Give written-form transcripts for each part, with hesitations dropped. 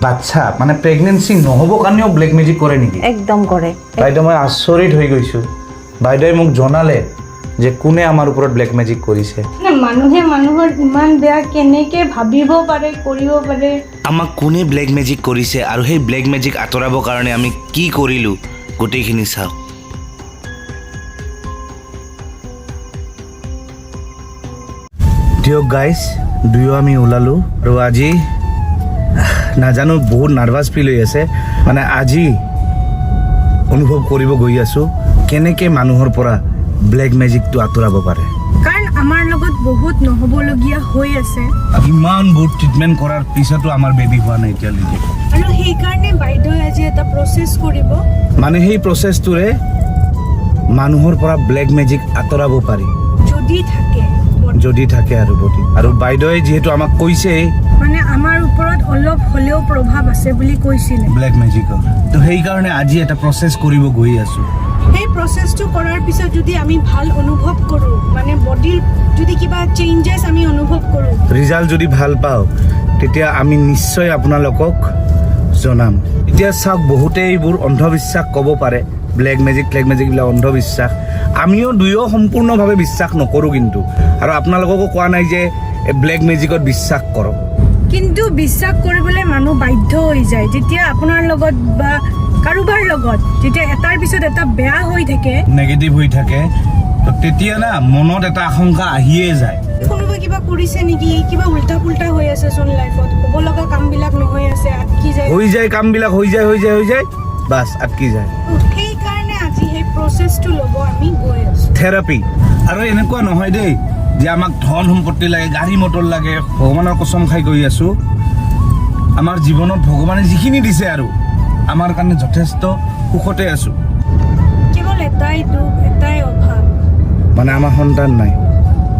বাচ্চা মানে প্ৰেগনেন্সি নহ'ব কাৰণেও ব্লেক মেজিক কৰে নেকি? একদম কৰে। বাইদেউ মই আচৰিত হৈ গৈছোঁ। বাইদেৱে মোক জনালে যে কোনে আমাৰ ওপৰত ব্লেক মেজিক কৰিছে। মানুহে মানুহৰ ইমান বেয়া কেনেকে ভাবিব পাৰে, কৰিব পাৰে। আমাক কোনে ব্লেক মেজিক কৰিছে আৰু সেই ব্লেক মেজিক আঁতৰাবৰ কাৰণে আমি কি কৰিলোঁ গোটেইখিনি চাওক। দিয়ক গাইজ, দুয়ো আমি ওলালোঁ আৰু আজি নাজানো বহুত নাৰ্ভাছ ফিল হৈ আছে। মানে আজি অনুভৱ কৰিব গৈ আছোঁ কেনেকৈ মানুহৰ পৰা ব্লেক মেজিকটো আঁতৰাব পাৰে। কাৰণ আমাৰ লগত বহুত নহ'বলগীয়া হৈ আছে ইমান বহুত ট্ৰিটমেণ্ট কৰাৰ পিছতো আমাৰ বেবী হোৱা নাই এতিয়ালৈকে। আৰু সেইকাৰণে বাইদেৱে আজি এটা প্ৰচেছ কৰিব। মানে সেই প্ৰচেছটোৰে মানুহৰ পৰা ব্লেক মেজিক আঁতৰাব পাৰি যদি থাকে আৰু বডি। আৰু বাইদেৱে যিহেতু আমাক কৈছে মানে আমাৰ ওপৰত অলপ হ'লেও প্ৰভাৱ আছে বুলি কৈছিলে ব্লেক মেজিকৰ, তো সেইকাৰণে আজি এটা প্ৰচেছ কৰিব গৈ আছোঁ। সেই প্ৰচেছটো কৰাৰ পিছত যদি আমি ভাল অনুভৱ কৰোঁ, মানে বডিৰ যদি কিবা চেঞ্জেছ আমি অনুভৱ কৰোঁ, ৰিজাল্ট যদি ভাল পাওঁ তেতিয়া আমি নিশ্চয় আপোনালোকক জনাম। এতিয়া চাওক, বহুতে এইবোৰ অন্ধবিশ্বাস ক'ব পাৰে, ব্লেক মেজিক এইবিলাক অন্ধবিশ্বাস। আমিও দুয়ো সম্পূৰ্ণভাৱে বিশ্বাস নকৰোঁ কিন্তু, আৰু আপোনালোককো কোৱা নাই যে ব্লেক মেজিকত বিশ্বাস কৰক। কিন্তু বিশ্বাস কৰিবলৈ মানুহ বাধ্য হৈ যায় যেতিয়া আপোনাৰ লগত বা কাৰোবাৰ লগত যেতিয়া এটাৰ পিছত এটা বেয়া হৈ থাকে, নেগেটিভ হৈ থাকে, তো তেতিয়া না মনত এটা আশংকা আহিয়ে যায়। কোনোবা কিবা কৰিছে নেকি, কিবা উল্টা পুল্টা হৈ আছে চোন লাইফত, হ'ব লগা কামবিলাক নহয় আছে, আটকি যায় কামবিলাক হৈ যায় বাছ আটকি যায়। সেইকাৰণে আজি সেই প্ৰচেছটো ল'ব আমি গৈ আছোঁ। থেৰাপি। আৰু এনেকুৱা নহয় দেই যে আমাক ধন সম্পত্তি লাগে, গাড়ী মটৰ লাগে। ভগৱানৰ কচম খাই গৈ আছোঁ, আমাৰ জীৱনত ভগৱানে যিখিনি দিছে আৰু আমাৰ কাৰণে যথেষ্ট সুখতে আছোঁ। কেৱল এটাই দুখ, এটাই অভাৱ, মানে আমাৰ সন্তান নাই,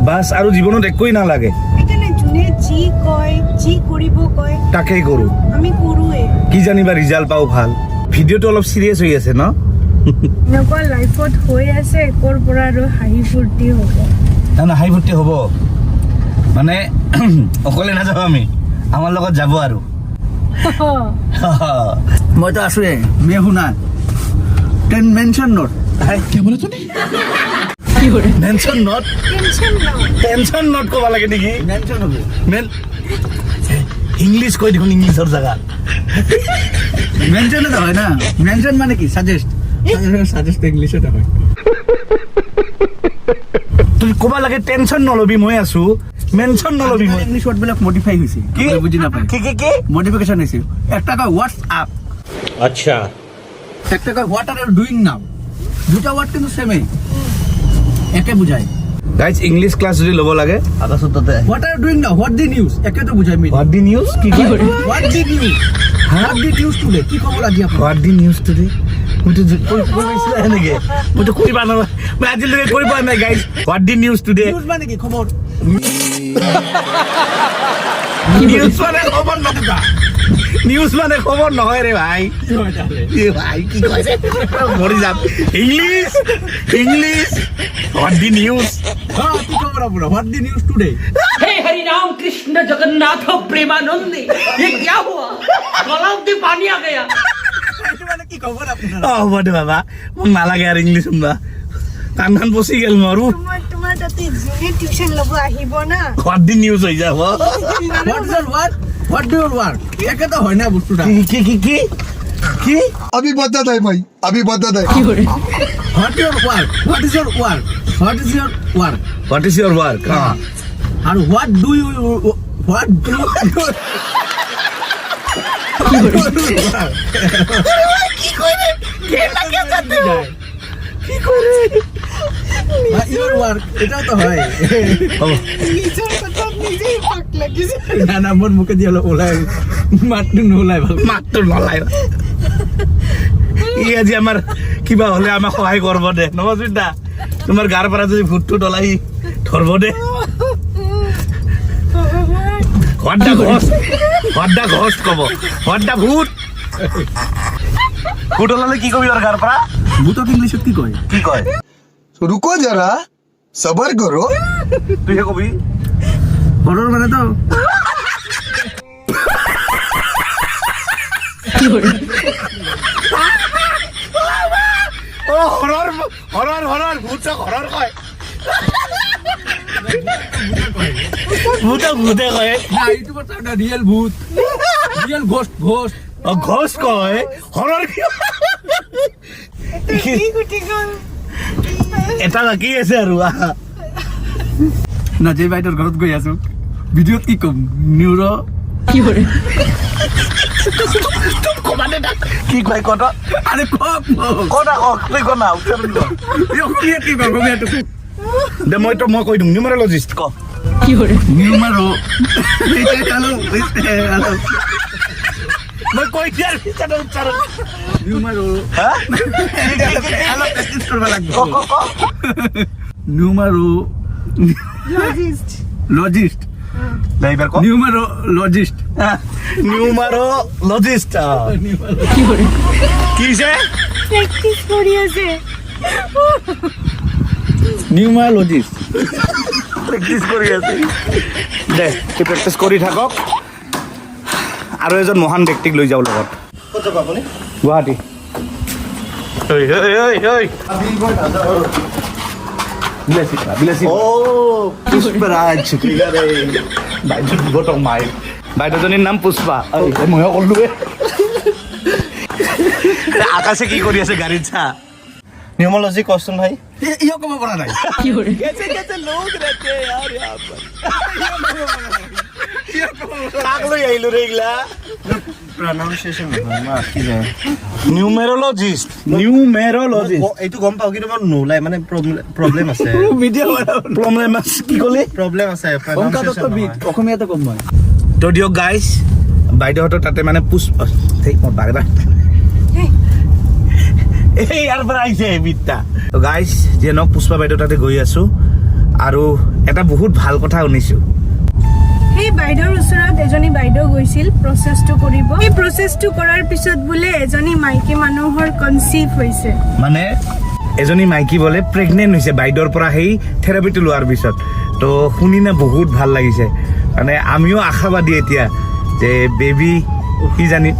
বাছ আৰু জীৱনত একোৱেই নালাগে। সেইকাৰণে যোনে যি কয়, যি কৰিব কয় তাকেই কৰোঁ। আমি কৰোঁৱে। কি জানিবা ৰিজাল্ট পাওঁ ভাল। ভিডিঅ'টো অলপ চিৰিয়াছ হৈ আছে ন? এনেকুৱা লাইফত হৈ আছে, একৰ পৰা আৰু হাঁহি ফূৰ্তি হ'ব। না হাঁহি ফূৰ্তি হ'ব, মানে অকলে নাযাওঁ আমি, আমাৰ লগত যাব আৰু। মইতো আছোৱে, মেয়ে শুনা mention note. Mention not, tension not ক'ব লাগে নেকি? মেনশ্যন হ'ব। ইংলিছ কৈ দেখোন, ইংলিছৰ জেগাত মেনশ্যন এটা হয় না, মেনশ্যন মানে কি সাজেষ্ট ইংলিছত হয়। তুমি ক'ব লাগে টেনশ্যন নলবি মই আছোঁ, মেনশ্যন নলবি মই। ইংলিছ ৱৰ্ডবিলাক মডিফাই হৈছে, কি বুজি নাপায়। কি মডিফিকেশ্যন হৈছে। একটা কয় হোৱাটছআপ, আচ্ছা, একটা কয় হোৱাট আর ডুইং নাও। দুটা ওয়ার্ড কিন্তু সেমই, একে বুঝায়। গাইজ ইংলিছ ক্লাছ যদি ল'ব লাগে আকাশতে what are doing now, what the news, একে তো বুঝায়। হোৱাট দি নিউজ কি কয়? What the news, what the news today, কি খবর আজি আপনার? What the news today? মইতো কৈ পাইছিলা এনেকৈ, মইতো কৈ পোৱা নাই, মই আজিলৈকে কৈ পোৱা নাই guys. What the news today? News মানে কি খবৰ? নিউজ মানে খবৰ নহয়, নিউজ মানে খবৰ নহয় ৰে ভাই। ভাই কি কয় মৰি যাম। English what the news? হ্যাঁ, কি খবর আপনার? What the news today? हे हरि राम कृष्ण जगन्नाथ प्रेमानंदी, ये क्या हुआ? गलाव में पानी आ गया। এটা মানে কি খবর আপনার? হ'ব দে বাবা, মোক নালাগে আৰু ইংলিছ শুনবা, কাণ খান পচি গেল মোৰো। তোমাৰ তাতে যোনে টিউচন ল'ব আহিব না, হোৱাট দি নিউজ হৈ যাব। What is your work, what do your work, একে তো হয় না বস্তুটা। কি अभी बता दे भाई, अभी बता दे। What your work, what is your work, what is your work, what is your work? আৰ what do you, what do your work, এটা তো হয়। নিজৰ কথা নিজেই পাক লাগিছে। না না, মোর মুখে দিয়ে ওলাই মাতটো নোলাই ভাল। মাতটো নলাই। ই আজি আমাৰ কিবা হ'লে আমাক সহায় কৰিব দে নমস্মিতা, তোমাৰ গাৰ পৰা যদি ভূতটো ডলাই ধৰব দে। হোৱাট দা ঘোষ্ট ক'ব, হোৱাট দা ভূত। ভূত ওলালে কি কবি আৰু গাৰ পৰা? ভূতক ইংলিছত কি কয়? কি কয়? रुको जरा, सबर करो। তুইহে কবি। হরর মানে তো হৰৰ ভূতক হৰৰ কয় ভূতে কয় না এইটো কথা এটা ৰিয়েল ভূত ৰিয়েল ঘোষ্ট ঘোষ্ট ঘোষ কয় হৰৰ এটা বাকী আছে আৰু না যে বাইটোৰ ঘৰত গৈ আছো ভিডিওত কি কম নিউৰ কি কয় কত আৰে কক কটা তুই কনা উচ্চাৰণ কৰ অসমীয়া কি কম অসমীয়াটো দে মই কৈ দিম নিউমাৰলজিষ্ট ক নিউমাৰো মই কৈ দিয়াৰ পিছত উচ্চাৰণ নিউমাৰো হা অলপ প্ৰেক্টিছ কৰিব লাগিব ক নিউমাৰো লজিষ্ট লজিষ্ট এইবাৰ ক নিউমাৰো লজিষ্ট নিউমাৰলজিষ্ট কি হৈছে প্ৰেক্টিছ কৰি আছে নিউমাৰোলজিষ্ট প্ৰেক্টিছ কৰি আছে দে কি প্ৰেক্টিছ কৰি থাকক আৰু এজন মহান ব্যক্তিক লৈ যাওঁ লগত ক'ত যাব আপুনি গুৱাহাটী বিলাসী পুষ্পৰাজ বাইদেউ দিবতক মাই বাইদেউজনীৰ নাম পুষ্পা ময়ো ক'লোৱে আকাশে কি কৰি আছে গাড়ীত চা নিউমোলজি কচোন ভাই ইয়ো কব পৰা নাই কাক লৈ আহিলো ৰে এইগিলা প্ৰনাউন্সিয়েশ্যন নহয় মই আঁকি যায় নিউমেৰলজিষ্ট এইটো গম পাওঁ কিন্তু মই নোলাই মানে প্ৰব্লেম আছে প্ৰব্লেম কি ক'লি প্ৰব্লেম আছে pronunciation নহয়। অসমীয়াতে কম মই তো দিয়ক গাইজ বাইদেউহঁতৰ তাতে মানে পুষ্পা মোৰ বাগদা এই ইয়াৰ পৰা আহিছে বিদ্যা তো গাইজ যিয়ে নহওক পুষ্পা বাইদেউ তাতে গৈ আছো আৰু এটা বহুত ভাল কথা শুনিছোঁ সেই বাইদেউৰ ওচৰত এজনী বাইদেউ গৈছিল প্ৰচেছটো কৰিব এই প্ৰচেছটো কৰাৰ পিছত বোলে এজনী মাইকী মানুহৰ কনচিভ হৈছে মানে এজনী মাইকী বোলে প্ৰেগনেণ্ট হৈছে বাইদেউৰ পৰা সেই থেৰাপিটো লোৱাৰ পিছত তো শুনি না বহুত ভাল লাগিছে মানে আমিও আশাবাদী এতিয়া যে বেবী কি জানি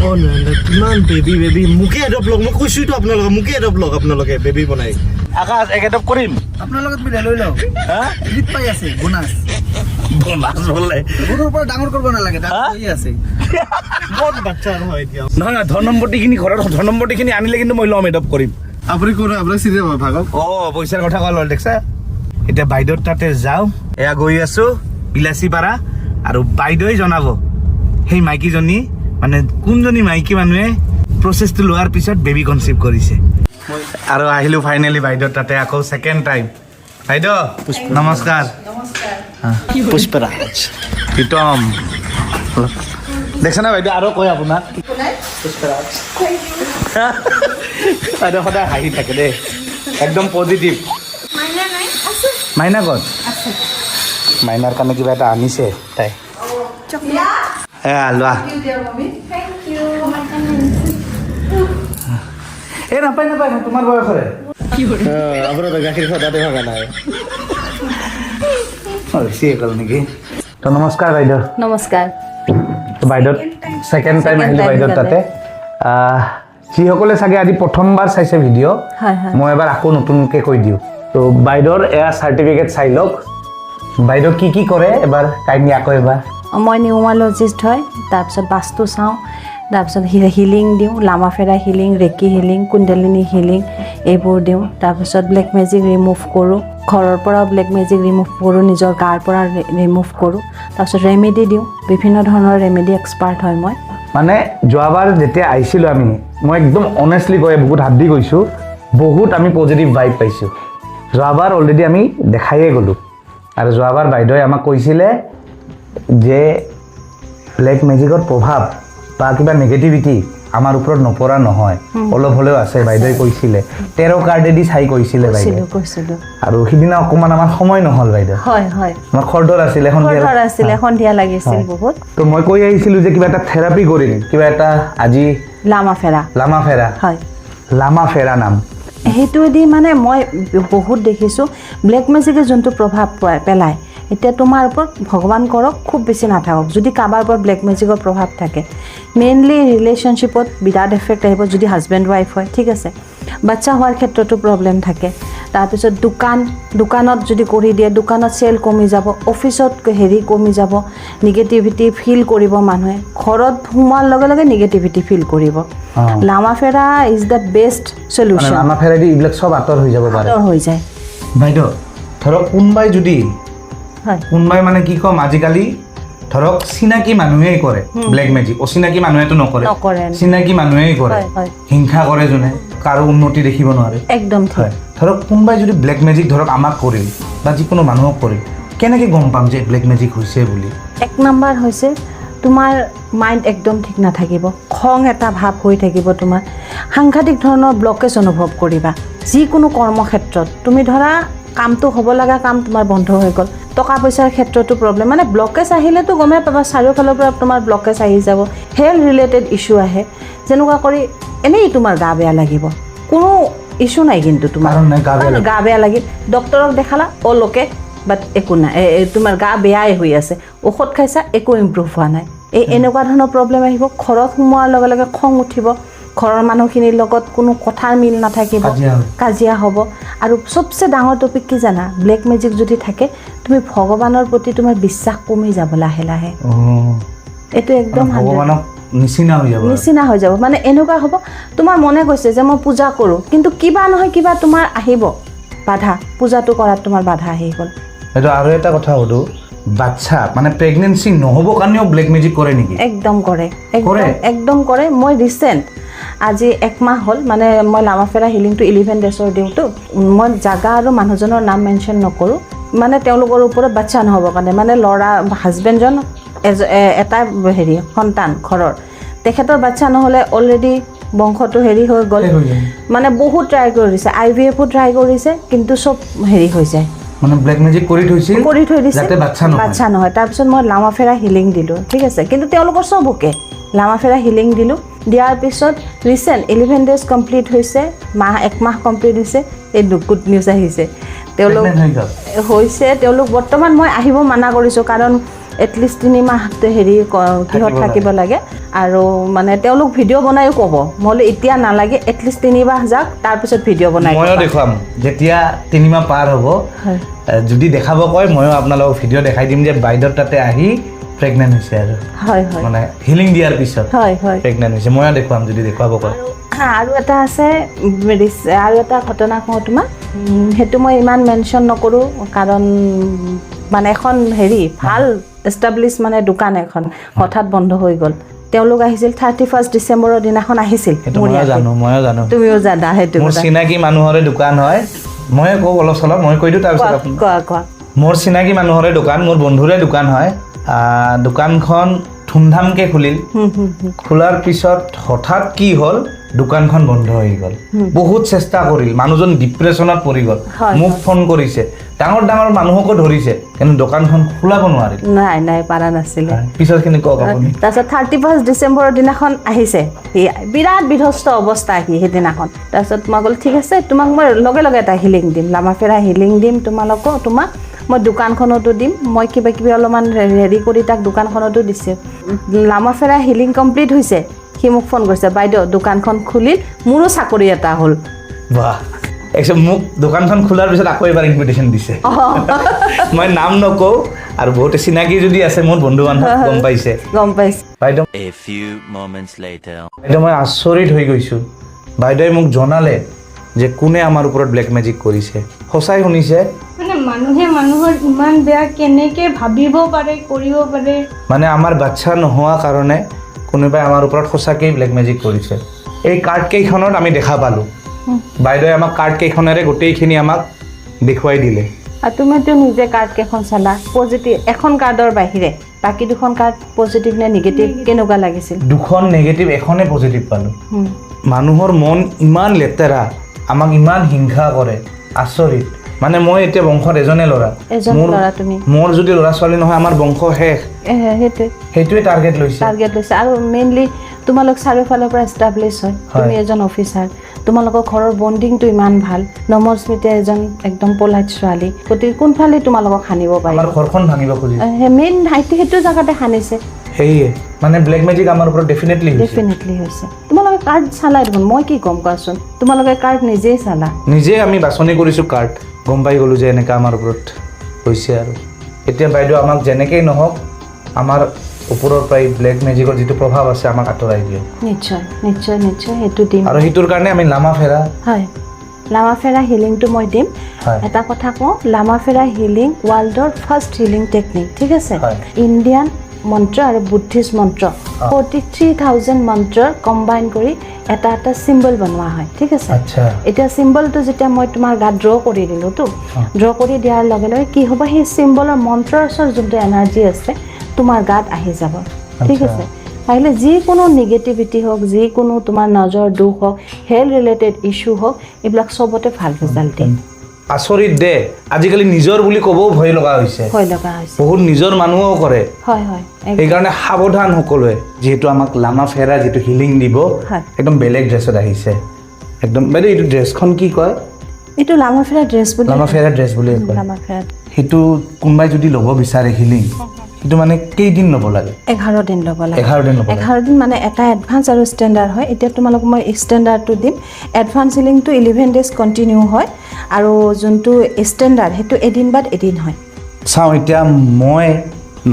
অ' নহয় কিমান বেবী মোকে এডপ লওক মই কৈছোঁতো আপোনালোকে মোকে এডপ লওক আপোনালোকে বেবী বনাই আকাশ একেদম কৰিম আপোনাৰ লগত মিলাই লৈ লওঁ হা ক্লিপ পাই আছে বোনাছ মাছ বোলে সৰুৰ পৰা ডাঙৰ কৰিব নালাগে ডাঙৰ হৈ আছে বহুত বাচ্চা নহয় এতিয়া নহয় নহয় ধন সম্পত্তিখিনি ঘৰৰ ধন সম্পত্তিখিনি আনিলে কিন্তু মই ল'ম এডপ কৰিম আপুনি কোন আপোনাক চিনি পাব ভাগক অঁ পইচাৰ কথা ক'ল দেখছা এতিয়া বাইদেউৰ তাতে যাওঁ এয়া গৈ আছো বিলাচীপাৰা আৰু বাইদেৱে জনাব সেই মাইকীজনী মানে কোনজনী মাইকী মানুহে প্ৰচেছটো লোৱাৰ পিছত বেবী কনচিভ কৰিছে আৰু আহিলোঁ ফাইনেলি বাইদেউৰ তাতে আকৌ ছেকেণ্ড টাইম বাইদেউ নমস্কাৰ পুষ্পৰাজ প্ৰীতম দেখিছেনে বাইদেউ আৰু কয় আপোনাক বাইদেউ সদায় হাঁহি থাকে দেই একদম পজিটিভ মাইনা ক'ত মাইনাৰ কাৰণে কিবা এটা আনিছে তাই লোৱা এই নাপায় নাপায় তোমাৰ বয়সৰে আপোনাৰ গাখীৰ সদাতে ভগা নাই বেছি গ'ল নেকি তো নমস্কাৰ বাইদেউ নমস্কাৰ তো বাইদেউ ছেকেণ্ড টাইম আহিলোঁ বাইদেউৰ তাতে যিসকলে চাগে আজি প্ৰথমবাৰ চাইছে ভিডিঅ' হয় হয় মই এবাৰ আকৌ নতুনকৈ কৈ দিওঁ তো বাইদেউৰ এয়া চাৰ্টিফিকেট চাই লওক বাইদেউ কি কি কৰে এবাৰ কাইণ্ডলি আকৌ এবাৰ মই নিউমাৰলজিষ্ট হয় তাৰপিছত বাস্তু চাওঁ তাৰপিছত হিলিং দিওঁ লামাফেৰা হিলিং ৰেকি হিলিং কুণ্ডলিনী হিলিং এইবোৰ দিওঁ তাৰপিছত ব্লেক মেজিক ৰিমুভ কৰোঁ ঘৰৰ পৰা ব্লেক মেজিক ৰিমুভ কৰোঁ নিজৰ গাৰ পৰা ৰিমুভ কৰোঁ তাৰপিছত ৰেমেডি দিওঁ বিভিন্ন ধৰণৰ ৰেমেডি এক্সপাৰ্ট হয় মই মানে যোৱাবাৰ যেতিয়া আহিছিলোঁ আমি মই একদম অনেষ্টলি কৈ বহুত হাত দি কৈছোঁ বহুত আমি পজিটিভ ভাইব পাইছোঁ যোৱাবাৰ অলৰেডি আমি দেখায়ে গ'লোঁ আৰু যোৱাবাৰ বাইদেৱে আমাক কৈছিলে যে ব্লেক মেজিকৰ প্ৰভাৱ বা কিবা নেগেটিভিটি আমাৰ ওপৰত নপৰা নহয় অলপ হ'লেও আছে বাইদেৱে কৈছিলে 13 কাৰ্ডেদি চাই কৈছিলে বাইদেৱে কৈছিলোঁ আৰু সিদিনা অকণমান আমাৰ সময় নহ'ল বাইদেউ হয় হয় আমাৰ খৰধৰ আছিলে সন্ধিয়া লাগিছিল বহুত তো মই কৈ আহিছিলোঁ যে কিবা এটা থেৰাপি কৰিম কিবা এটা আজি লামাফেৰা হয় লামাফেৰা নাম সেইটোৱেদি মানে মই বহুত দেখিছোঁ ব্লেক মেজিকে যোনটো প্ৰভাৱ পেলায় এতিয়া তোমাৰ ওপৰত ভগৱান কৰক খুব বেছি নাথাকক যদি কাৰোবাৰ ওপৰত ব্লেক মেজিকৰ প্ৰভাৱ থাকে মেইনলি ৰিলেশ্যনশ্বিপত বিৰাট এফেক্ট আহিব যদি হাজবেণ্ড ৱাইফ হয় ঠিক আছে বাচ্চা হোৱাৰ ক্ষেত্ৰতো প্ৰব্লেম থাকে তাৰপিছত দোকানত যদি কৰি দিয়ে দোকানত চেল কমি যাব অফিচত কমি যাব নিগেটিভিটি ফিল কৰিব মানুহে ঘৰত সোমোৱাৰ লগে লগে নিগেটিভিটি ফিল কৰিব Lama FERA is the best solution আমাৰ ফেৰেদি এইবিলাক চব আঁতৰ হৈ যাব পাৰে হৈ যায় বাইদেউ ধৰক কোনোবাই যদি হয় কোনোবাই মানে কি ক'ম আজিকালি ধৰক চিনাকি মানুহেই কৰে ব্লেক মেজিক অচিনাকি মানুহেতো নকৰে চিনাকি মানুহেই কৰে হিংসা কৰে যোনে কাৰো উন্নতি দেখিব নোৱাৰে একদম ঠিক ধৰক কোনোবাই যদি ব্লেক মেজিক ধৰক আমাক কৰিল বা যিকোনো মানুহক কৰিল কেনেকৈ গম পাম যে ব্লেক মেজিক হৈছে বুলি এক নম্বৰ হৈছে তোমাৰ মাইণ্ড একদম ঠিক নাথাকিব খং এটা ভাৱ হৈ থাকিব তোমাৰ সাংঘাতিক ধৰণৰ ব্লকেজ অনুভৱ কৰিবা যিকোনো কৰ্মক্ষেত্ৰত তুমি ধৰা কামটো হ'ব লগা কাম তোমাৰ বন্ধ হৈ গ'ল টকা পইচাৰ ক্ষেত্ৰতো প্ৰব্লেম মানে ব্লকেজ আহিলেতো গমেই পাবা চাৰিওফালৰ পৰা তোমাৰ ব্লকেজ আহি যাব হেল্থ ৰিলেটেড ইছ্যু আহে যেনেকুৱা কৰি এনেই তোমাৰ গা বেয়া লাগিব কোনো ইছ্যু নাই কিন্তু তোমাৰ গা বেয়া লাগিল ডক্তৰক দেখালা লোকে বাট একো নাই তোমাৰ গা বেয়াই হৈ আছে ঔষধ খাইছা একো ইম্প্ৰুভ হোৱা নাই এনেকুৱা ধৰণৰ প্ৰব্লেম আহিব ঘৰত সোমোৱাৰ লগে লগে খং উঠিব ঘৰৰ মানুহখিনিৰ লগত কোনো কথাৰ মিল নাথাকিব কাজিয়া হ'ব আৰু চবচে ডাঙৰ টপিক কি জানা ব্লেক মেজিক যদি থাকে তুমি ভগৱানৰ প্ৰতি তোমাৰ বিশ্বাস কমি যাব লাহে লাহে এইটো একদম নিচিনা হৈ যাব মানে এনেকুৱা হ'ব তোমাৰ মনে কৈছে যে মই পূজা কৰোঁ কিন্তু কিবা নহয় কিবা তোমাৰ আহিব বাধা পূজাটো কৰাত তোমাৰ বাধা আহি গ'ল এইটো আৰু এটা কথা সুধো বাচ্চা মানে প্ৰেগনেঞ্চি নহ'বৰ কাৰণেও ব্লেক মেজিক কৰে নেকি একদম কৰে একদম কৰে মই ৰিচেণ্ট আজি 1 মাহ হ'ল মানে মই লামাফেৰা হিলিংটো 11 ডেজৰ দিওঁতো মই জাগা আৰু মানুহজনৰ নাম মেনশ্যন নকৰোঁ মানে তেওঁলোকৰ ওপৰত বাচ্চা নহ'বৰ কাৰণে মানে ল'ৰা হাজবেণ্ডজন এটা সন্তান ঘৰৰ তেখেতৰ বাচ্চা নহ'লে অলৰেডি বংশটো হৈ গ'ল মানে বহুত ট্ৰাই কৰিছে IVF-ও ট্ৰাই কৰিছে কিন্তু চব হৈ যায় মানে ব্লেক মেজিক কৰি থৈ দিছে যাতে বাচ্চা নহয় তাৰপিছত মই লামাফেৰা হিলিং দিলোঁ ঠিক আছে কিন্তু তেওঁলোকৰ চব ওকে লামাফেৰা হিলিং দিলোঁ দিয়াৰ পিছত ৰিচেণ্ট 11 ডেজ কমপ্লিট হৈছে 1 মাহ কমপ্লিট হৈছে এই গুড নিউজ আহিছে তেওঁলোক হৈছে তেওঁলোক বৰ্তমান মই আহিব মানা কৰিছোঁ কাৰণ এটলিষ্ট 3 মাহ কিহত থাকিব লাগে আৰু মানে তেওঁলোক ভিডিঅ' বনায়ো ক'ব মই এতিয়া নালাগে এটলিষ্ট 3 মাহ যাওক তাৰপিছত ভিডিঅ' বনাই ময়ো দেখুৱাম যেতিয়া 3 মাহ পাৰ হ'ব যদি দেখাব কয় ময়ো আপোনালোকক ভিডিঅ' দেখাই দিম যে বাইদেউৰ তাতে আহি প্ৰেগনেণ্ট হৈছে আৰু মানে হিলিং দিয়াৰ পিছত প্ৰেগনেণ্ট হৈছে ময়ো দেখুৱাম যদি দেখুৱাব কয় আৰু এটা আছে আৰু এটা ঘটনা কওঁ তোমাক সেইটো মই ইমান মেনশ্যন নকৰোঁ কাৰণ মানে এখন ভাল এষ্টাব্লিছ মানে দোকান এখন হঠাৎ বন্ধ হৈ গ'ল তেওঁলোক আহিছিল 31 ডিচেম্বৰৰ দিনাখন আহিছিল ময়ো জানো তুমিও জানা সেইটো মোৰ চিনাকি মানুহৰে দোকান হয় ময়ে কওঁ অলপ চলপ মই কৈ দিওঁ তাৰপিছত কোৱা মোৰ চিনাকি মানুহৰে দোকান মোৰ বন্ধুৰে দোকান হয় দোকানখন ধুমধামকৈ খুলিল খোলাৰ পিছত হঠাৎ কি হ'ল দোকানখন বন্ধ হৈ গ'ল বহুত চেষ্টা কৰিল মানুহজন ডিপ্ৰেশ্যনত পৰি গ'ল মোক ফোন কৰিছে ডাঙৰ ডাঙৰ মানুহকো ধৰিছে কিন্তু দোকানখন খোলাব নোৱাৰিল নাই পাৰা নাছিলে পিছৰখিনি কওক আপুনি তাৰপিছত 31 ডিচেম্বৰৰ দিনাখন আহিছে বিৰাট বিধ্বস্ত অৱস্থা সেইদিনাখন তাৰপিছত মই ক'লো ঠিক আছে তোমাক মই লগে লগে এটা হিলিং দিম লামাফেৰা হিলিং দিম তোমাক মই দোকানখনতো দিম মই কিবা কিবি অলপমান কৰি তাক দোকানখনতো দিছোঁ লামাফেৰা হিলিং কমপ্লিট হৈছে সি মোক ফোন কৰিছে বাইদেউ দোকানখন খুলিল মোৰো চাকৰি এটা হ'ল বাহ মোক দোকানখন খোলাৰ পিছত আকৌ এবাৰ ইনভিটেশ্যন দিছে মই নাম নকওঁ আৰু বহুতে চিনাকি যদি আছে মোৰ বন্ধু বান্ধৱ গম পাইছে বাইদেউ বাইদেউ মই আচৰিত হৈ গৈছোঁ বাইদেৱে মোক জনালে যে কোনে আমাৰ ওপৰত ব্লেক মেজিক কৰিছে সঁচাই শুনিছে মানে মানুহে মানুহৰ ইমান বেয়া কেনেকৈ ভাবিব পাৰে কৰিব পাৰে মানে আমাৰ বাচ্চা নোহোৱা কাৰণে কোনোবাই আমাৰ ওপৰত সঁচাকেই ব্লেক মেজিক কৰিছে এই কাৰ্ডকেইখনত আমি দেখা পালোঁ বাইদেৱে আমাক কাৰ্ডকেইখনেৰে গোটেইখিনি আমাক দেখুৱাই দিলে আৰু তুমিতো নিজে কাৰ্ডকেইখন চালা পজিটিভ এখন কাৰ্ডৰ বাহিৰে বাকী দুখন কাৰ্ড পজিটিভ নে নিগেটিভ কেনেকুৱা লাগিছিল দুখন নিগেটিভ এখনে পজিটিভ পালোঁ মানুহৰ মন ইমান লেতেৰা আমাক ইমান হিংসা কৰে আচৰিত মানে মই এতিয়া বংশত এজনে ল'ৰা মোৰ যদি ল'ৰা ছোৱালী নহয় আমাৰ বংশ শেষ সেইটোৱে টাৰ্গেট লৈছে আৰু মেইনলি তোমালোক চাৰিওফালৰ পৰা এষ্টাব্লিছ হয় তুমি এজন অফিচাৰ তোমালোকৰ ঘৰৰ বণ্ডিংটো ইমান ভাল। নমস্মিতা এজন একদম পলাইট ছোৱালী, গতিকে কোনফালে তোমালোকক সানিব আমাৰ পাৰিব? ঘৰখন ভাঙিব খুজিছে মেইন সেইটো জেগাতে সানিছে। সেয়ে মানে ব্লেক মেজিক আমাৰ ওপৰত ডেফিনেটলি ডেফিনেটলি হৈছে। তোমালোকে কাৰ্ড চালাই দেখোন, মই কি গম কোৱাচোন? তোমালোকে কাৰ্ড নিজেই চালা। নিজে আমি বাছনি কৰিছোঁ কাৰ্ড, গম পাই গ'লোঁ যে এনেকৈ আমাৰ ওপৰত হৈছে। আৰু এতিয়া বাইদেউ আমাক যেনেকেই নহওক আমাৰ ওপৰৰ পৰাই ব্লেক মেজিকৰ যিটো প্ৰভাৱ আছে আমাক আঁতৰাই দিয়ক। নিশ্চয় নিশ্চয় নিশ্চয় সেইটো দিম। আৰু সেইটোৰ কাৰণে আমি লামা ফেৰা হয়, লামাফেৰা হিলিংটো মই দিম। হয়। এটা কথা কওঁ, লামাফেৰা হিলিং ৱৰ্ল্ডৰ ফাৰ্ষ্ট হিলিং টেকনিক, ঠিক আছে? হয়। ইণ্ডিয়ান মন্ত্ৰ আৰু বুদ্ধিষ্ট মন্ত্ৰ 43,000 মন্ত্ৰৰ কম্বাইন কৰি এটা চিম্বল বনোৱা হয়, ঠিক আছে? আচ্ছা। এতিয়া চিম্বলটো যেতিয়া মই তোমাৰ গাত ড্ৰ কৰি দিলোঁতো, ড্ৰ কৰি দিয়াৰ লগে লগে কি হ'ব, সেই চিম্বলৰ মন্ত্ৰৰ ওচৰত যোনটো এনাৰ্জি আছে তোমাৰ গাত আহি যাব, ঠিক আছে? আহিলে যিকোনো নিগেটিভিটি হওক, যিকোনো তোমাৰ নজৰ দুখ হওক, হেল্থ ৰিলেটেড ইছ্যু হওক, এইবিলাক চবতে ভাল ৰিজাল্ট দিয়ে। আচৰিত দে, আজিকালি নিজৰ বুলি ক'বও ভয় লগা হৈছে। ভয় লগা হৈছে। বহুত নিজৰ মানুহও কৰে। হয় হয়, সেইকাৰণে সাৱধান সকলোৱে। যিহেতু আমাক লামা ফেৰা যিটো হিলিং দিব, হয়। একদম বেলেগ ড্ৰেছত আহিছে। একদম বাইদেউ এইটো ড্ৰেছখন কি কয়? এইটো লামাফেৰা ড্ৰেছ বুলি লামা ফেৰা ড্ৰেছ বুলি কয়। লামাফেৰা সেইটো কোনোবাই যদি ল'ব বিচাৰে হিলিং, সেইটো মানে কেইদিন ল'ব লাগে? 11 দিন ল'ব লাগে। 11 দিন ল'ব লাগে। 11 দিন মানে এটা এডভান্স আৰু ষ্টেণ্ডাৰ্ড হয়। এতিয়া তোমালোকক মই ষ্টেণ্ডাৰ্ডটো দিম। এডভান্স হিলিংটো 11 ডেজ কণ্টিনিউ হয় আৰু যোনটো ষ্টেণ্ডাৰ্ড সেইটো এদিন বাদ এদিন হয়। চাওঁ এতিয়া মই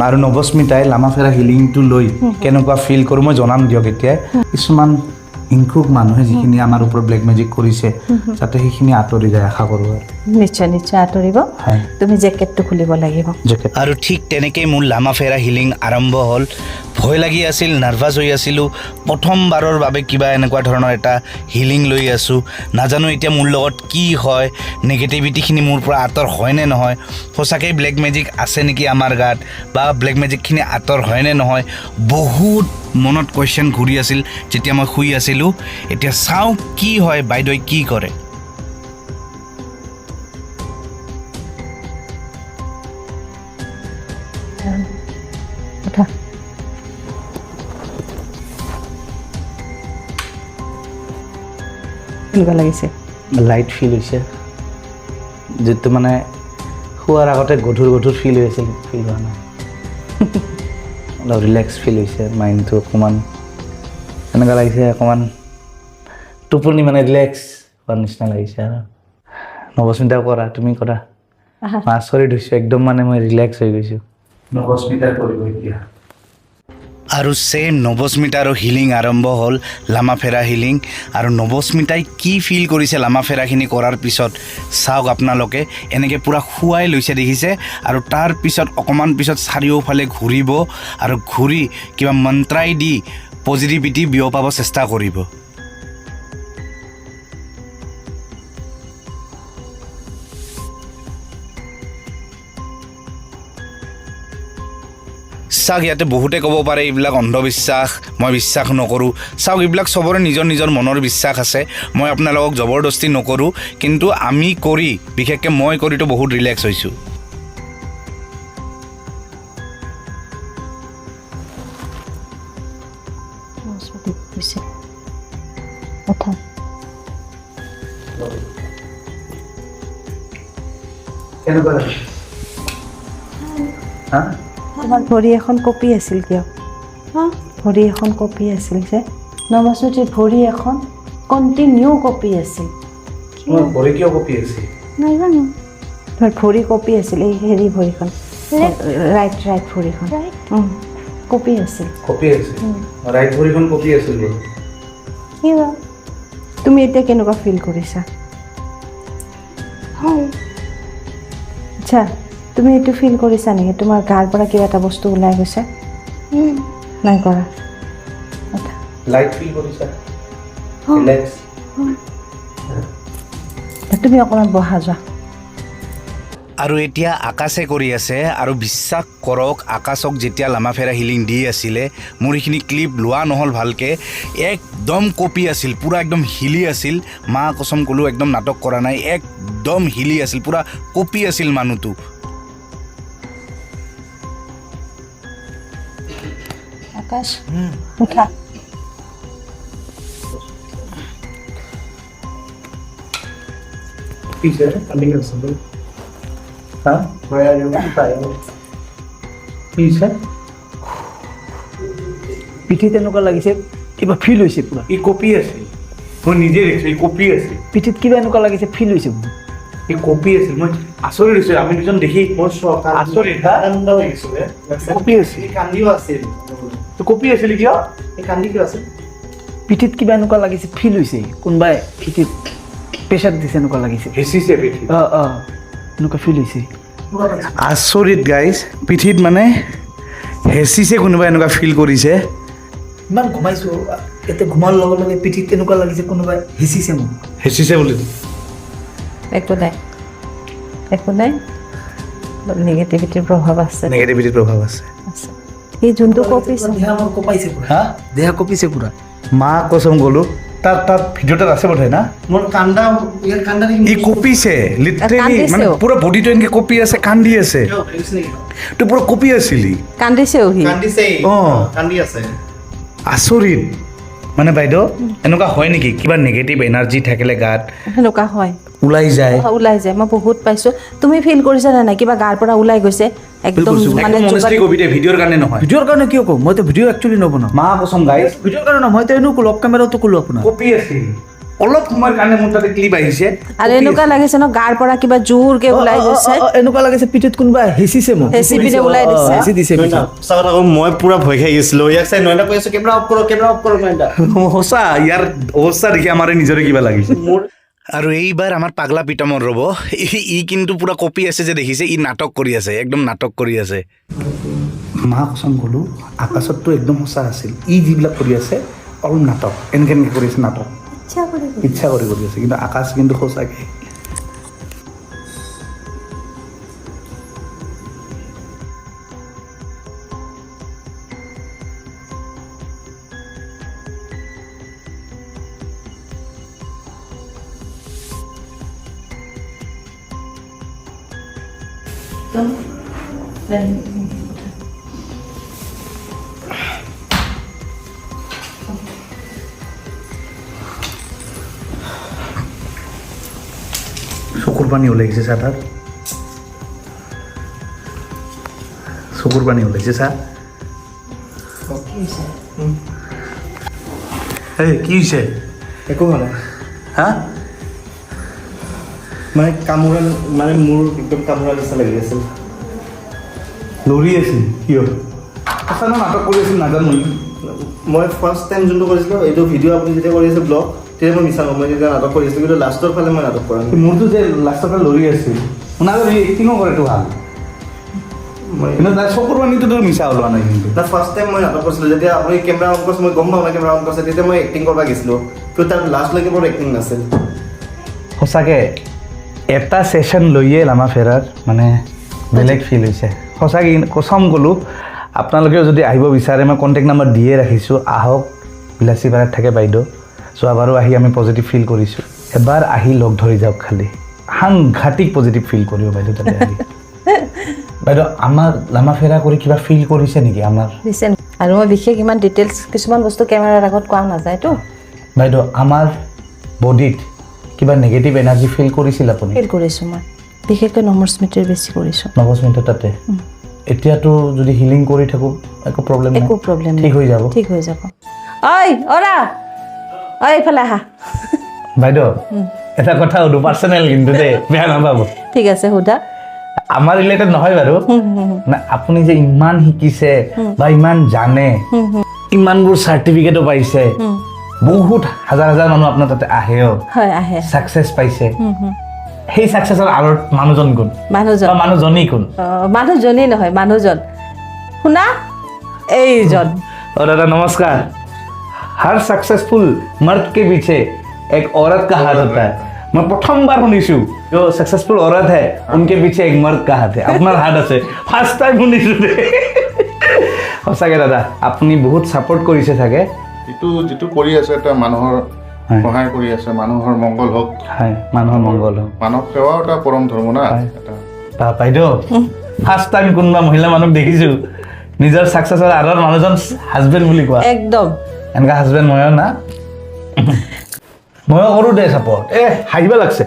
আৰু নৱস্মিতাই লামা ফেৰা হিলিংটো লৈ কেনেকুৱা ফিল কৰোঁ মই জনাম দিয়ক। এতিয়া কিছুমান হিংসুক মানুহে যিখিনি আমাৰ ওপৰত ব্লেক মেজিক কৰিছে যাতে সেইখিনি আঁতৰি যায় আশা কৰোঁ। আৰু নিশ্চয় নিশ্চয় আঁতৰিব। হয়। তুমি জেকেটটো খুলিব লাগিব। আৰু ঠিক তেনেকেই মোৰ লামা ফেৰা হিলিং আৰম্ভ হ'ল। ভয় লাগি আছিল, নাৰ্ভাছ হৈ আছিলোঁ। প্ৰথমবাৰৰ বাবে কিবা এনেকুৱা ধৰণৰ এটা হিলিং লৈ আছোঁ। নাজানো এতিয়া মোৰ লগত কি হয়, নেগেটিভিটিখিনি মোৰ পৰা আঁতৰ হয় নে নহয়, সঁচাকৈ ব্লেক মেজিক আছে নেকি আমাৰ গাত, বা ব্লেক মেজিকখিনি আঁতৰ হয় নে নহয়, বহুত মনত কুৱেশ্যন ঘূৰি আছিল যেতিয়া মই শুই আছিলোঁ। এতিয়া চাওঁ কি হয়, বাইদেৱে কি কৰে। উঠা। কেনেকুৱা লাগিছে? লাইট ফিল হৈছে, যিটো মানে শোৱাৰ আগতে গধুৰ গধুৰ ফিল হৈ আছিল, ফিল হোৱা নাই। অলপ ৰিলেক্স ফিল হৈছে, মাইণ্ডটো অকণমান এনেকুৱা লাগিছে, অকণমান টোপনি মানে ৰিলেক্স হোৱাৰ নিচিনা লাগিছে। আৰু নৱস্মিতা কৰা, তুমি কৰা। মই আচৰিত হৈছোঁ, একদম মানে মই ৰিলেক্স হৈ গৈছোঁ। নৱস্মিতাই কৰিব এতিয়া। আৰু ছেম নৱস্মিতাৰো হিলিং আৰম্ভ হ'ল, লামা ফেৰা হিলিং। আৰু নৱস্মিতাই কি ফিল কৰিছে লামা ফেৰাখিনি কৰাৰ পিছত চাওক আপোনালোকে। এনেকৈ পূৰা শুৱাই লৈছে দেখিছে, আৰু তাৰ পিছত অকণমান পিছত চাৰিওফালে ঘূৰিব আৰু ঘূৰি কিবা মন্ত্ৰাই দি পজিটিভিটি বিয়পাব চেষ্টা কৰিব। চাওক ইয়াতে বহুতে ক'ব পাৰে এইবিলাক অন্ধবিশ্বাস, মই বিশ্বাস নকৰোঁ। চাওক এইবিলাক চবৰে নিজৰ নিজৰ মনৰ বিশ্বাস আছে, মই আপোনালোকক জবৰদস্তি নকৰোঁ। কিন্তু আমি কৰি, বিশেষকৈ মই কৰিতো বহুত ৰিলেক্স হৈছোঁ। উঠা। কেনেকুৱা লাগিছে? হা? তোমাৰ ভৰি এখন কপি আছিল কিয়? ভৰি এখন কপি আছিল যে নৱস্মিতাৰ ভৰি এখন কণ্টিনিউ কপি আছিল। তোমাৰ ভৰি কিয় কঁপি আছে? নাজানো, তোমাৰ ভৰি কপি আছিল, এই হেৰি ভৰিখন, ৰাইট ভৰিখন কপি আছিল। কঁপি আছে, ৰাইট ভৰিখন কঁপি আছিল বোলো। তুমি এতিয়া কেনেকুৱা ফিল কৰিছা? আচ্ছা, তুমি এইটো ফিল কৰিছা নেকি তোমাৰ গাৰ পৰা কিবা এটা বস্তু ওলাই গৈছে? নাই কৰা। লাইট ফিল কৰিছা? ৰিলেক্স। তুমি অকণমান বহা যোৱা। আৰু এতিয়া আকাশে কৰি আছে, আৰু বিশ্বাস কৰক আকাশক যেতিয়া লামা ফেৰা হিলিং দি আছিলে, মোৰ এইখিনি ক্লিপ লোৱা নহ'ল ভালকৈ, একদম কপি আছিল, পূৰা একদম হিলি আছিল। মা কচম ক'লোঁ, একদম নাটক কৰা নাই, একদম হিলি আছিল, পূৰা কপি আছিল মানুহটো। আকাশ উঠা। পিঠিত এনেকুৱা লাগিছে কিবা ফিল হৈছে পুৰা ই কপি আছিল মই নিজে দেখিছোঁ ই কপি আছিল পিঠিত কিবা এনেকুৱা লাগিছে ফিল হৈছে মোৰ ই কপি আছিল মই আচৰিত হৈছোঁ আমি দুজন দেখি আচৰিত হা? কপি আছিল কপি আছিল কিয় পিঠিত কিবা এনেকুৱা লাগিছে ফিল হৈছে কোনোবাই পিঠিত প্ৰেছাৰ দিছে এনেকুৱা লাগিছে হেঁচিছে পিঠি এনেকুৱা ফিল হৈছে আচৰিত গাইজ পিঠিত মানে হেঁচিছে কোনোবাই এনেকুৱা ফিল কৰিছে ইমান ঘুমাইছোঁ এতিয়া ঘুমাৰ লগে লগে পিঠিত তেনেকুৱা লাগিছে কোনোবাই হেঁচিছে মোক হেঁচিছে বুলি একো নাই একো নাই নিগেটিভিটিৰ প্ৰভাৱ আছে নেগেটিভিটিৰ প্ৰভাৱ আছে এই যোনটো কপিছে দেহা মোৰ কঁপাইছে পুৰা হা দেহা কঁপিছে পুৰা মা কচম গ'লো তাত ভিডিঅ' তাত আছে বোধহয় না মোৰ কান্দা ইয়াৰ কান্দা ই কপিছে লিটাৰেলি কান্দিছেও। মানে পুৰা বডিটো এনেকৈ কপি আছে কান্দি আছে তো পুৰা কপি আছিলি কান্দিছেও সি কান্দিছে অঁ। কান্দি আছে আচৰিত মানে বাইদেউ এনেকুৱা হয় নেকি কিবা নিগেটিভ এনাৰ্জি থাকিলে গাত সেনেকুৱা হয় ওলাই যায় ওলাই যায় মই বহুত পাইছোঁ তুমি ফিল কৰিছা নে নাই কিবা গাৰ পৰা ওলাই গৈছে একদম মানে মনেষ্ট্ৰি কবিতা ভিডিঅ'ৰ কাৰণে নহয় ভিডিঅ'ৰ কাৰণে কিয় কওঁ মইতো ভিডিঅ' একচুৱেলি নবনাওঁ মা কচম গাইজ ভিডিঅ'ৰ কাৰণে নহয় মইতো এনেও ক'লো অফ কেমেৰাতো ক'লো আপোনাক কপি আছিল অলপ সময়ৰ কাৰণে মোৰ তাতে ক্লিপ আহিছে আৰু এনেকুৱা লাগিছে ন গাৰ পৰা কিবা জোৰকে ওলাই গৈছে এনেকুৱা লাগিছে পিঠিত কোনোবাই হেঁচিছে মোক হেঁচি পিনে ওলাই দিছে। হেঁচি দিছে পিঠিত। চাওঁ আকৌ মই পুৰা ভয় খাই গৈছিলোঁ ইয়াক চাই নয়না কৈ আছোঁ কেমেৰা অফ কৰক নয়না সঁচা ইয়াৰ অৱস্থা দেখি আমাৰ নিজৰে কিবা লাগিছে আৰু এইবাৰ আমাৰ পাগলা পিতামৰ ৰ'ব ই কিন্তু পুৰা কপি আছে যে দেখিছে ই নাটক কৰি আছে একদম নাটক কৰি আছে মা কচম গ'লো আকাশততো একদম সঁচা আছিল ই যিবিলাক কৰি আছে অলপ নাটক এনেকৈ এনেকৈ কৰি আছে নাটক ইচ্ছা কৰি আছে কিন্তু আকাশ কিন্তু সঁচাকৈ চকুৰ পানী ওলাইছে চা তাত চকুৰ পানী ওলাইছে চা এই কি হৈছে একো হোৱা নাই হা মানে কামোৰা মানে মোৰ একদম কামোৰা নিচিনা লাগি আছিল লৰি আছিল কিয় সঁচা ন নাটক কৰি আছিল নাজানো মই ফাৰ্ষ্ট টাইম যোনটো কৰিছিলোঁ এইটো ভিডিঅ' আপুনি যেতিয়া কৰি আছে ব্লগ তেতিয়া মই মিছা মই তেতিয়া নাটক কৰি আছিলোঁ কিন্তু লাষ্টৰ ফালে মই নাটক কৰা নাই মোৰতো যে লাষ্টৰ পৰা লৰি আছিল নাজানো এক্টিঙো কৰেতো ভাল মই কিন্তু তাৰ চকুৰ পানীটো তোৰ মিছা ওলোৱা নাই কিন্তু তাৰ ফাৰ্ষ্ট টাইম মই নাটক কৰিছিলোঁ যেতিয়া আপুনি কেমেৰা অন কৰিছে মই গম পাওঁ না কেমেৰা অন কৰিছে তেতিয়া মই এক্টিং কৰিব গৈছিলোঁ কিন্তু তাৰ লাষ্টলৈকে মোৰ এক্টিং নাছিল সঁচাকৈ এটা ছেশ্যন লৈয়ে লামা ফেৰাৰ মানে বেলেগ ফিল হৈছে সঁচাকৈ কচম ক'লোঁ আপোনালোকেও যদি আহিব বিচাৰে মই কণ্টেক্ট নাম্বাৰ দিয়ে ৰাখিছোঁ আহক বিলাচীপাৰাত থাকে বাইদেউ যোৱাবাৰো আহি আমি পজিটিভ ফিল কৰিছোঁ এবাৰ আহি লগ ধৰি যাওক খালি সাংঘাতিক পজিটিভ ফিল কৰিব বাইদেউ তাতে আহি বাইদেউ আমাৰ লামা ফেৰা কৰি কিবা ফিল কৰিছে নেকি আমাৰ দিছে আৰু মই বিশেষ ইমান ডিটেইলছ কিছুমান বস্তু কেমেৰাৰ আগত কোৱা নাযায়তো বাইদেউ আমাৰ বডিত কিবা নিগেটিভ এনাৰ্জি ফিল কৰিছিল আপুনি ফিল কৰিছোঁ মই বিশেষকৈ নমৰ স্মৃতিৰ বেছি কৰিছোঁ নৱস্মিতা তাতে এতিয়াতো যদি হিলিং কৰি থাকোঁ একো প্ৰব্লেম একো প্ৰব্লেম ঠিক হৈ যাব ঠিক হৈ যাব ঐ অৰা ঐ এইফালে আহা বাইদেউ এটা কথা সুধো পাৰ্চনেল কিন্তু দেই বেয়া নাপাব ঠিক আছে সোধা আমাৰ ৰিলেটেড নহয় বাৰু না আপুনি যে ইমান শিকিছে বা ইমান জানে ইমানবোৰ চাৰ্টিফিকেটো পাইছে বহুত হাজাৰ হাজাৰ মানুহ আপোনাৰ তাতে আহেও হয় আহে ছাকচেছ পাইছে সেই ছাকচেছৰ আঁৰত মানুহজন কোন মানুহজন বা মানুহজনী কোন মানুহজনী নহয় মানুহজন শুনা এইজন और दादा नमस्कार हर सक्सेसफुल मर्द के पीछे एक औरत का हाथ होता है मैं प्रथम बार শুনিছো जो सक्सेसफुल औरत है उनके पीछे एक मर्द का हाथ है আপনার হাত আছে ফার্স্ট টাইম শুনিছো দে সঁচাকে দাদা আপুনি বহুত সাপোর্ট কৰিছে থাকে যিটো কৰি আছে এটা মানুহৰ সহায় কৰি আছে মানুহৰ মংগল হওক হয় মানুহৰ মংগল হওক মানৱ সেৱাও এটা পৰম ধৰ্ম না এটা বাইদেউ ফাৰ্ষ্ট টাইম কোনোবা মহিলা মানুহ দেখিছো নিজৰ সাকসেছৰ আঁৰৰ মানুহজন হাজবেণ্ড বুলি কোৱা একদম এনেকা হাজবেণ্ড ময়ো না ময়ো কৰোঁ দে চাপৰ্ট হাঁহিব লাগছে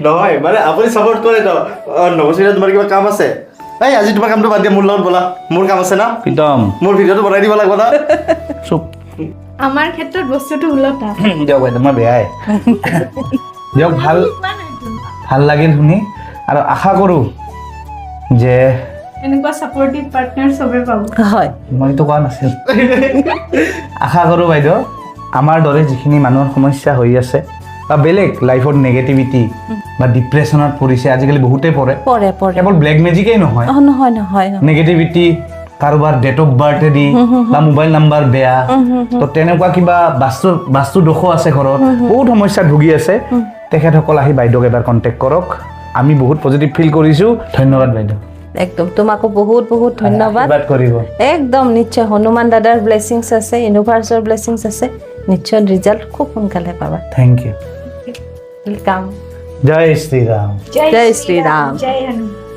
নহয় মানে আপুনি ছাপোৰ্ট কৰে তো নৱশ্ৰীতা তোমাৰ কিবা কাম আছে এই আজি তোমাৰ কামটো বাদ দিয়া মোৰ লগত ব'লা মোৰ কাম আছে না প্ৰীতম মোৰ ভিডিঅ'টো বনাই দিব লাগিব না চুপ আমাৰ ক্ষেত্ৰত বস্তুটো ওলটা দিয়ক বাইদেউ মই বেয়াই দিয়ক ভাল লাগিল শুনি আৰু আশা কৰোঁ যে এনেকুৱা ছাপৰ্টিভ পাৰ্টনাৰ চবে পাব হয় মইতো কোৱা নাছিল আশা কৰোঁ বাইদেউ আমাৰ দৰে যিখিনি মানুহৰ সমস্যা হৈ আছে বা বেলেগ লাইফত নেগেটিভিটি বা ডিপ্ৰেশ্যনত পৰিছে আজিকালি বহুতেই পৰে পৰে পৰে কেৱল ব্লেক মেজিকেই নহয় নহয় নহয় নেগেটিভিটি কাৰোবাৰ ডেট অফ বাৰ্থে দি বা মোবাইল নাম্বাৰ বেয়া তো তেনেকুৱা কিবা বাস্তু দোষো আছে ঘৰত বহুত সমস্যাত ভুগি আছে তেখেতসকল আহি বাইদেউক এবাৰ কণ্টেক্ট কৰক আমি বহুত পজিটিভ ফিল কৰিছোঁ ধন্যবাদ বাইদেউ একদম তোমাকো বহুত বহুত ধন্যবাদ আশীৰ্বাদ কৰিব একদম নিশ্চয় হনুমান দাদাৰ ব্লেছিংছ আছে ইউনিভাৰ্ছৰ ব্লেছিংছ আছে নিশ্চয় ৰিজাল্ট খুব সোনকালে পাবা থেংক ইউ ৱেলকাম জয় শ্ৰীৰাম জয় শ্ৰীৰাম জয় হনুমান